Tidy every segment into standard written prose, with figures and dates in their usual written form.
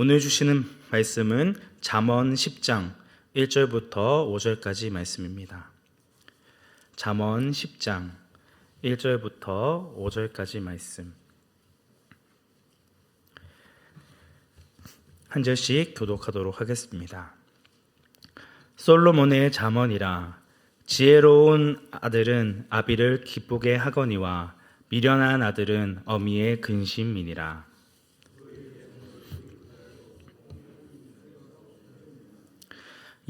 오늘 주시는 말씀은 잠언 10장 1절부터 5절까지 말씀입니다. 잠언 10장 1절부터 5절까지 말씀. 한 절씩 교독하도록 하겠습니다. 솔로몬의 잠언이라. 지혜로운 아들은 아비를 기쁘게 하거니와 미련한 아들은 어미의 근심이니라.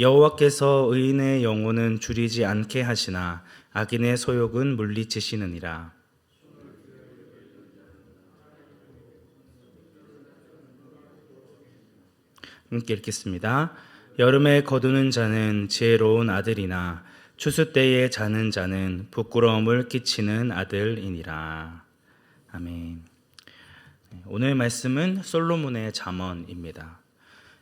여호와께서 의인의 영혼은 줄이지 않게 하시나 악인의 소욕은 물리치시느니라. 함께 읽겠습니다. 여름에 거두는 자는 지혜로운 아들이나 추수 때에 자는 자는 부끄러움을 끼치는 아들이니라. 아멘. 오늘 말씀은 솔로몬의 잠언입니다.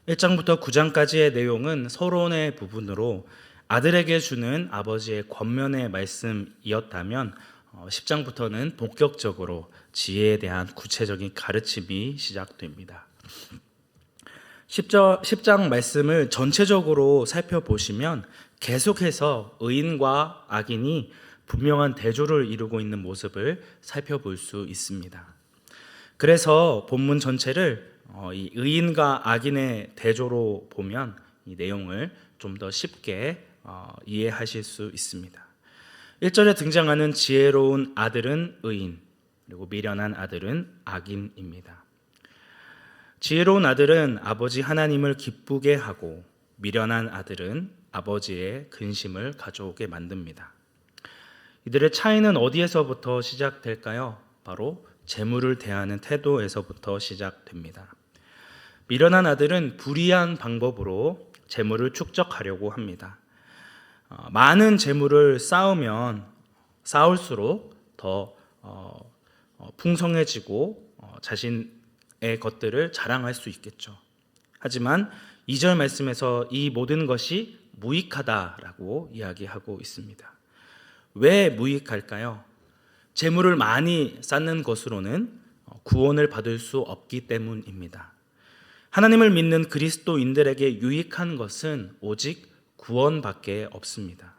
1장부터 9장까지의 내용은 서론의 부분으로 아들에게 주는 아버지의 권면의 말씀이었다면 10장부터는 본격적으로 지혜에 대한 구체적인 가르침이 시작됩니다. 10장 말씀을 전체적으로 살펴보시면 계속해서 의인과 악인이 분명한 대조를 이루고 있는 모습을 살펴볼 수 있습니다. 그래서 본문 전체를 이 의인과 악인의 대조로 보면 이 내용을 좀 더 쉽게 이해하실 수 있습니다. 1절에 등장하는 지혜로운 아들은 의인, 그리고 미련한 아들은 악인입니다. 지혜로운 아들은 아버지 하나님을 기쁘게 하고 미련한 아들은 아버지의 근심을 가져오게 만듭니다. 이들의 차이는 어디에서부터 시작될까요? 바로 재물을 대하는 태도에서부터 시작됩니다. 미련한 아들은 불의한 방법으로 재물을 축적하려고 합니다. 많은 재물을 쌓으면 쌓을수록 더 풍성해지고 자신의 것들을 자랑할 수 있겠죠. 하지만 2절 말씀에서 이 모든 것이 무익하다라고 이야기하고 있습니다. 왜 무익할까요? 재물을 많이 쌓는 것으로는 구원을 받을 수 없기 때문입니다. 하나님을 믿는 그리스도인들에게 유익한 것은 오직 구원밖에 없습니다.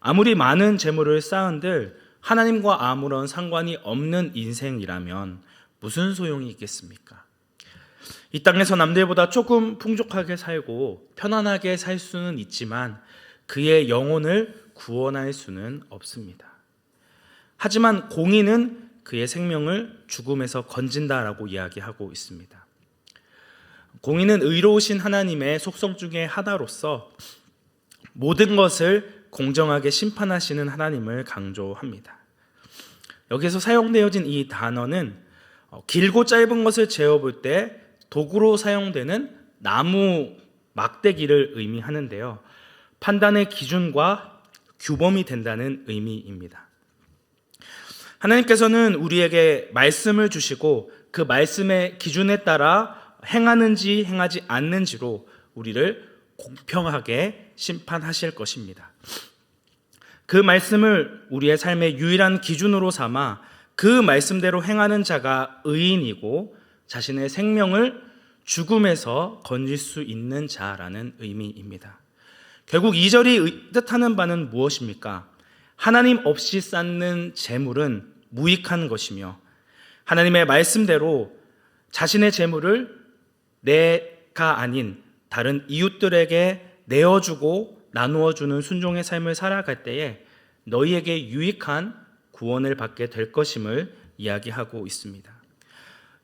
아무리 많은 재물을 쌓은들 하나님과 아무런 상관이 없는 인생이라면 무슨 소용이 있겠습니까? 이 땅에서 남들보다 조금 풍족하게 살고 편안하게 살 수는 있지만 그의 영혼을 구원할 수는 없습니다. 하지만 공의는 그의 생명을 죽음에서 건진다라고 이야기하고 있습니다. 공의는 의로우신 하나님의 속성 중에 하나로서 모든 것을 공정하게 심판하시는 하나님을 강조합니다. 여기서 사용되어진 이 단어는 길고 짧은 것을 재어볼 때 도구로 사용되는 나무 막대기를 의미하는데요. 판단의 기준과 규범이 된다는 의미입니다. 하나님께서는 우리에게 말씀을 주시고 그 말씀의 기준에 따라 행하는지 행하지 않는지로 우리를 공평하게 심판하실 것입니다. 그 말씀을 우리의 삶의 유일한 기준으로 삼아 그 말씀대로 행하는 자가 의인이고 자신의 생명을 죽음에서 건질 수 있는 자라는 의미입니다. 결국 2절이 뜻하는 바는 무엇입니까? 하나님 없이 쌓는 재물은 무익한 것이며 하나님의 말씀대로 자신의 재물을 내가 아닌 다른 이웃들에게 내어주고 나누어주는 순종의 삶을 살아갈 때에 너희에게 유익한 구원을 받게 될 것임을 이야기하고 있습니다.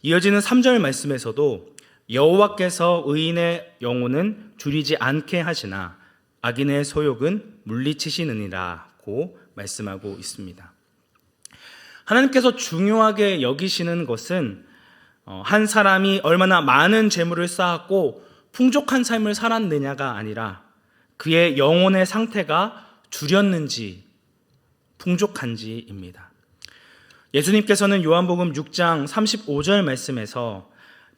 이어지는 3절 말씀에서도 여호와께서 의인의 영혼은 줄이지 않게 하시나 악인의 소욕은 물리치시느니라고 말씀하고 있습니다. 하나님께서 중요하게 여기시는 것은 한 사람이 얼마나 많은 재물을 쌓았고 풍족한 삶을 살았느냐가 아니라 그의 영혼의 상태가 줄였는지 풍족한지입니다. 예수님께서는 요한복음 6장 35절 말씀에서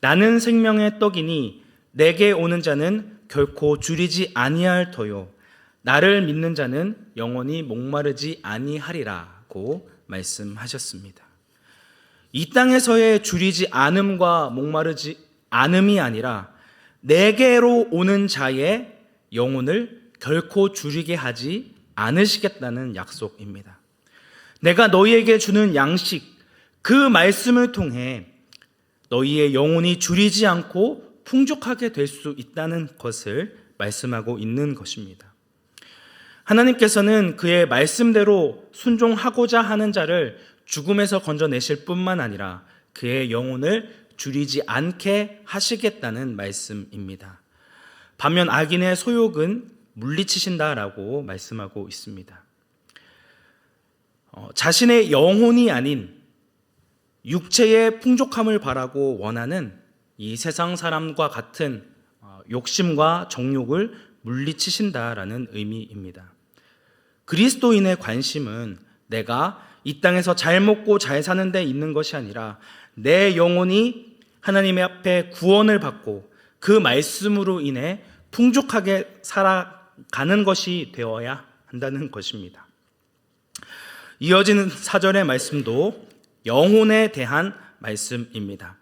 나는 생명의 떡이니 내게 오는 자는 결코 줄이지 아니할 터요 나를 믿는 자는 영원히 목마르지 아니하리라고 말씀하셨습니다. 이 땅에서의 줄이지 않음과 목마르지 않음이 아니라 내게로 오는 자의 영혼을 결코 줄이게 하지 않으시겠다는 약속입니다. 내가 너희에게 주는 양식, 그 말씀을 통해 너희의 영혼이 줄이지 않고 풍족하게 될 수 있다는 것을 말씀하고 있는 것입니다. 하나님께서는 그의 말씀대로 순종하고자 하는 자를 죽음에서 건져내실 뿐만 아니라 그의 영혼을 줄이지 않게 하시겠다는 말씀입니다. 반면 악인의 소욕은 물리치신다라고 말씀하고 있습니다. 자신의 영혼이 아닌 육체의 풍족함을 바라고 원하는 이 세상 사람과 같은 욕심과 정욕을 물리치신다라는 의미입니다. 그리스도인의 관심은 내가 이 땅에서 잘 먹고 잘 사는 데 있는 것이 아니라 내 영혼이 하나님의 앞에 구원을 받고 그 말씀으로 인해 풍족하게 살아가는 것이 되어야 한다는 것입니다. 이어지는 4절의 말씀도 영혼에 대한 말씀입니다.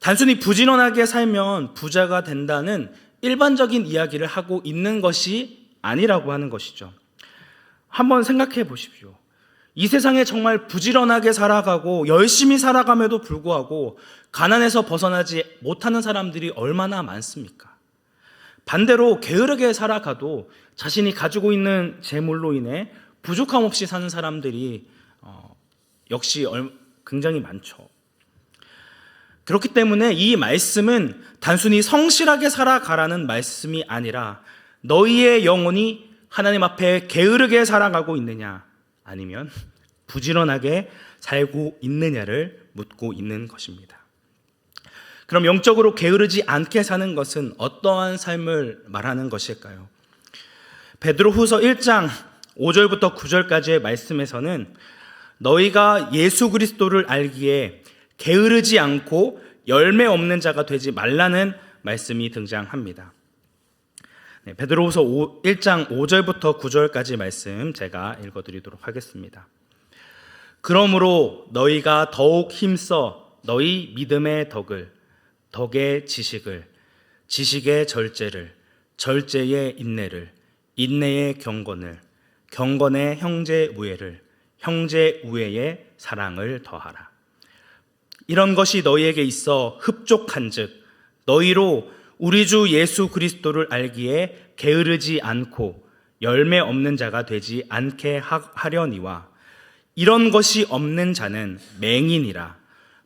단순히 부지런하게 살면 부자가 된다는 일반적인 이야기를 하고 있는 것이 아니라고 하는 것이죠. 한번 생각해 보십시오. 이 세상에 정말 부지런하게 살아가고 열심히 살아감에도 불구하고 가난에서 벗어나지 못하는 사람들이 얼마나 많습니까? 반대로 게으르게 살아가도 자신이 가지고 있는 재물로 인해 부족함 없이 사는 사람들이 역시 굉장히 많죠. 그렇기 때문에 이 말씀은 단순히 성실하게 살아가라는 말씀이 아니라 너희의 영혼이 하나님 앞에 게으르게 살아가고 있느냐 아니면 부지런하게 살고 있느냐를 묻고 있는 것입니다. 그럼 영적으로 게으르지 않게 사는 것은 어떠한 삶을 말하는 것일까요? 베드로후서 1장 5절부터 9절까지의 말씀에서는 너희가 예수 그리스도를 알기에 게으르지 않고 열매 없는 자가 되지 말라는 말씀이 등장합니다. 베드로후서 1장 5절부터 9절까지 말씀 제가 읽어드리도록 하겠습니다. 그러므로 너희가 더욱 힘써 너희 믿음의 덕을, 덕의 지식을, 지식의 절제를, 절제의 인내를, 인내의 경건을, 경건의 형제 우애를, 형제 우애의 사랑을 더하라. 이런 것이 너희에게 있어 흡족한즉 너희로 우리 주 예수 그리스도를 알기에 게으르지 않고 열매 없는 자가 되지 않게 하려니와 이런 것이 없는 자는 맹인이라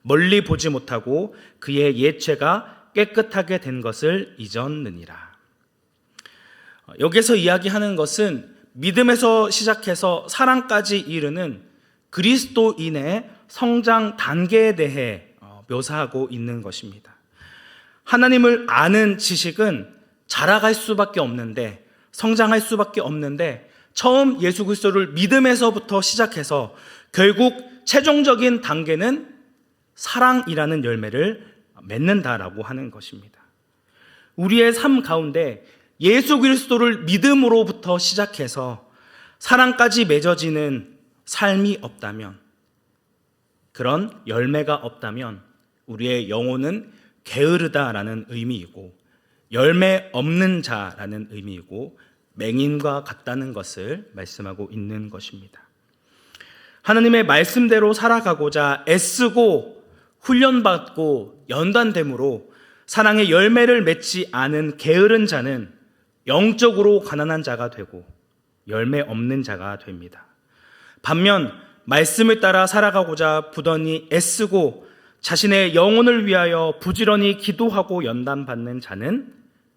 멀리 보지 못하고 그의 예체가 깨끗하게 된 것을 잊었느니라. 여기서 이야기하는 것은 믿음에서 시작해서 사랑까지 이르는 그리스도인의 성장 단계에 대해 묘사하고 있는 것입니다. 하나님을 아는 지식은 자라갈 수밖에 없는데, 성장할 수밖에 없는데, 처음 예수 그리스도를 믿음에서부터 시작해서 결국 최종적인 단계는 사랑이라는 열매를 맺는다라고 하는 것입니다. 우리의 삶 가운데 예수 그리스도를 믿음으로부터 시작해서 사랑까지 맺어지는 삶이 없다면, 그런 열매가 없다면 우리의 영혼은 게으르다라는 의미이고 열매 없는 자라는 의미이고 맹인과 같다는 것을 말씀하고 있는 것입니다. 하나님의 말씀대로 살아가고자 애쓰고 훈련받고 연단됨으로 사랑의 열매를 맺지 않은 게으른 자는 영적으로 가난한 자가 되고 열매 없는 자가 됩니다. 반면 말씀을 따라 살아가고자 부단히 애쓰고 자신의 영혼을 위하여 부지런히 기도하고 연단받는 자는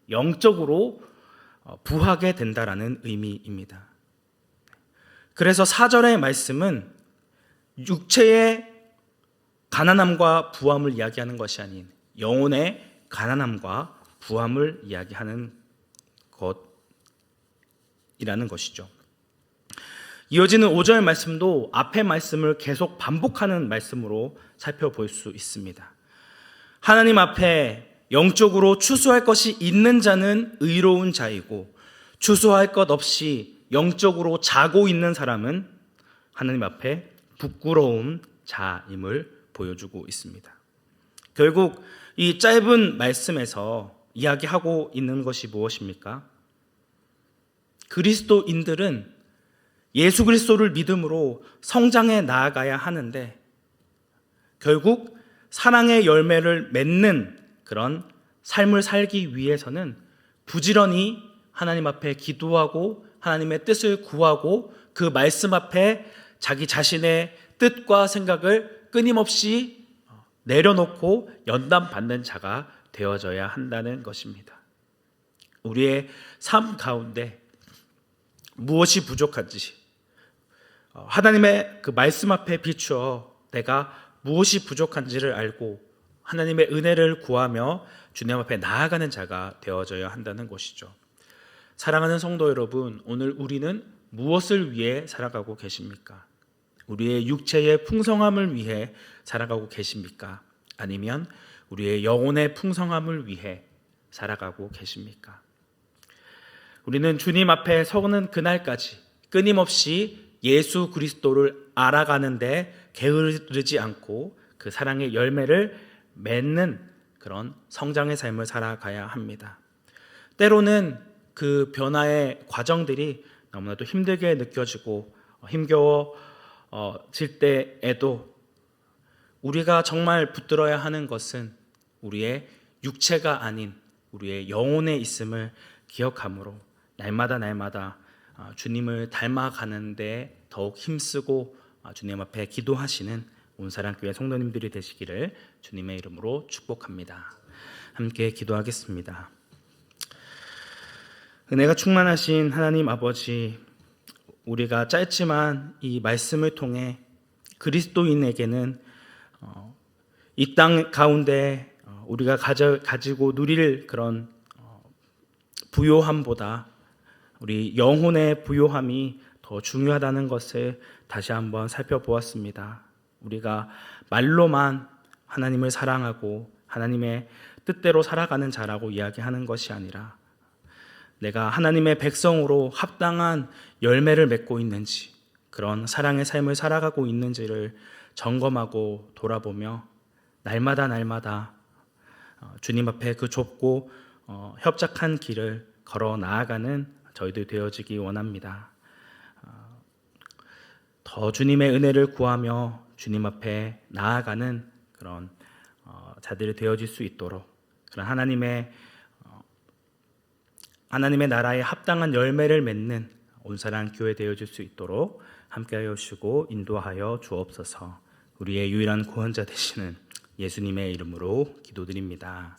영적으로 부하게 된다라는 의미입니다. 그래서 4절의 말씀은 육체의 가난함과 부함을 이야기하는 것이 아닌 영혼의 가난함과 부함을 이야기하는 것이라는 것이죠. 이어지는 5절 말씀도 앞의 말씀을 계속 반복하는 말씀으로 살펴볼 수 있습니다. 하나님 앞에 영적으로 추수할 것이 있는 자는 의로운 자이고 추수할 것 없이 영적으로 자고 있는 사람은 하나님 앞에 부끄러운 자임을 보여주고 있습니다. 결국 이 짧은 말씀에서 이야기하고 있는 것이 무엇입니까? 그리스도인들은 예수 그리스도를 믿음으로 성장해 나아가야 하는데 결국 사랑의 열매를 맺는 그런 삶을 살기 위해서는 부지런히 하나님 앞에 기도하고 하나님의 뜻을 구하고 그 말씀 앞에 자기 자신의 뜻과 생각을 끊임없이 내려놓고 연단받는 자가 되어져야 한다는 것입니다. 우리의 삶 가운데 무엇이 부족한지 하나님의 그 말씀 앞에 비추어 내가 무엇이 부족한지를 알고 하나님의 은혜를 구하며 주님 앞에 나아가는 자가 되어져야 한다는 것이죠. 사랑하는 성도 여러분, 오늘 우리는 무엇을 위해 살아가고 계십니까? 우리의 육체의 풍성함을 위해 살아가고 계십니까? 아니면 우리의 영혼의 풍성함을 위해 살아가고 계십니까? 우리는 주님 앞에 서는 그날까지 끊임없이 예수 그리스도를 알아가는데 게으르지 않고 그 사랑의 열매를 맺는 그런 성장의 삶을 살아가야 합니다. 때로는 그 변화의 과정들이 너무나도 힘들게 느껴지고 힘겨워질 때에도 우리가 정말 붙들어야 하는 것은 우리의 육체가 아닌 우리의 영혼에 있음을 기억함으로 날마다 주님을 닮아가는데 더욱 힘쓰고 주님 앞에 기도하시는 온사랑교회 성도님들이 되시기를 주님의 이름으로 축복합니다. 함께 기도하겠습니다. 은혜가 충만하신 하나님 아버지, 우리가 짧지만 이 말씀을 통해 그리스도인에게는 이 땅 가운데 우리가 가지고 누릴 그런 부요함보다 우리 영혼의 부요함이 더 중요하다는 것을 다시 한번 살펴보았습니다. 우리가 말로만 하나님을 사랑하고 하나님의 뜻대로 살아가는 자라고 이야기하는 것이 아니라 내가 하나님의 백성으로 합당한 열매를 맺고 있는지, 그런 사랑의 삶을 살아가고 있는지를 점검하고 돌아보며 날마다 주님 앞에 그 좁고 협착한 길을 걸어 나아가는 저희들 되어지기 원합니다. 더 주님의 은혜를 구하며 주님 앞에 나아가는 그런 자들이 되어질 수 있도록, 그런 하나님의 나라에 합당한 열매를 맺는 온사랑 교회 되어질 수 있도록 함께하여 주시고 인도하여 주옵소서. 우리의 유일한 구원자 되시는 예수님의 이름으로 기도드립니다.